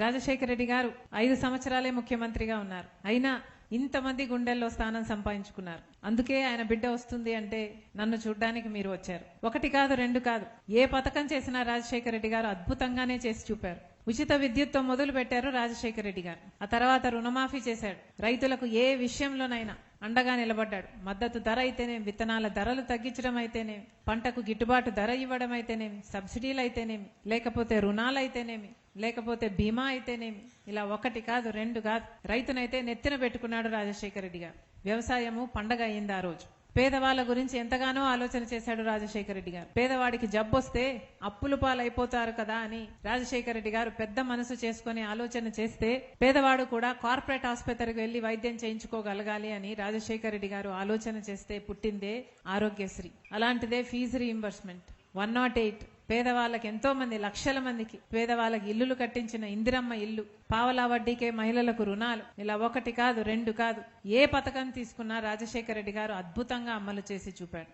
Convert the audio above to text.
రాజశేఖర రెడ్డి గారు 5 సంవత్సరాలే ముఖ్యమంత్రిగా ఉన్నారు. అయినా ఇంతమంది గుండెల్లో స్థానం సంపాదించుకున్నారు. అందుకే ఆయన బిడ్డ వస్తుంది అంటే నన్ను చూడ్డానికి మీరు వచ్చారు. 1 కాదు 2 కాదు, ఏ పథకం చేసినా రాజశేఖర రెడ్డి గారు అద్భుతంగానే చేసి చూపారు. ఉచిత విద్యుత్తో మొదలు పెట్టారు రాజశేఖర రెడ్డి గారు. ఆ తర్వాత రుణమాఫీ చేశాడు. రైతులకు ఏ విషయంలోనైనా అండగా నిలబడ్డాడు. మద్దతు ధర అయితేనేమి, విత్తనాల ధరలు తగ్గించడం అయితేనేమి, పంటకు గిట్టుబాటు ధర ఇవ్వడం అయితేనేమి, సబ్సిడీలు అయితేనేమి, లేకపోతే రుణాలు అయితేనేమి, లేకపోతే బీమా అయితేనేమి, ఇలా 1 కాదు 2 కాదు, రైతునైతే నెత్తిన పెట్టుకున్నాడు రాజశేఖర రెడ్డి గారు. వ్యవసాయము పండగ అయింది ఆ రోజు. పేదవాళ్ళ గురించి ఎంతగానో ఆలోచన చేశాడు రాజశేఖర రెడ్డి గారు. పేదవాడికి జబ్బొస్తే అప్పులు పాలైపోతారు కదా అని రాజశేఖర రెడ్డి గారు పెద్ద మనసు చేసుకుని ఆలోచన చేస్తే పేదవాడు కూడా కార్పొరేట్ ఆసుపత్రికి వెళ్లి వైద్యం చేయించుకోగలగాలి అని రాజశేఖర రెడ్డి గారు ఆలోచన చేస్తే పుట్టిందే ఆరోగ్యశ్రీ. అలాంటిదే ఫీజు రీయింబర్స్మెంట్ 108. పేదవాళ్ళకి ఎంతో మంది, లక్షల మందికి పేదవాళ్ళకి ఇల్లులు కట్టించిన ఇందిరమ్మ ఇల్లు, పావలా వడ్డీకే మహిళలకు రుణాలు, ఇలా 1 కాదు 2 కాదు, ఏ పథకం తీసుకున్నా రాజశేఖర రెడ్డి గారు అద్భుతంగా అమలు చేసి చూపాడు.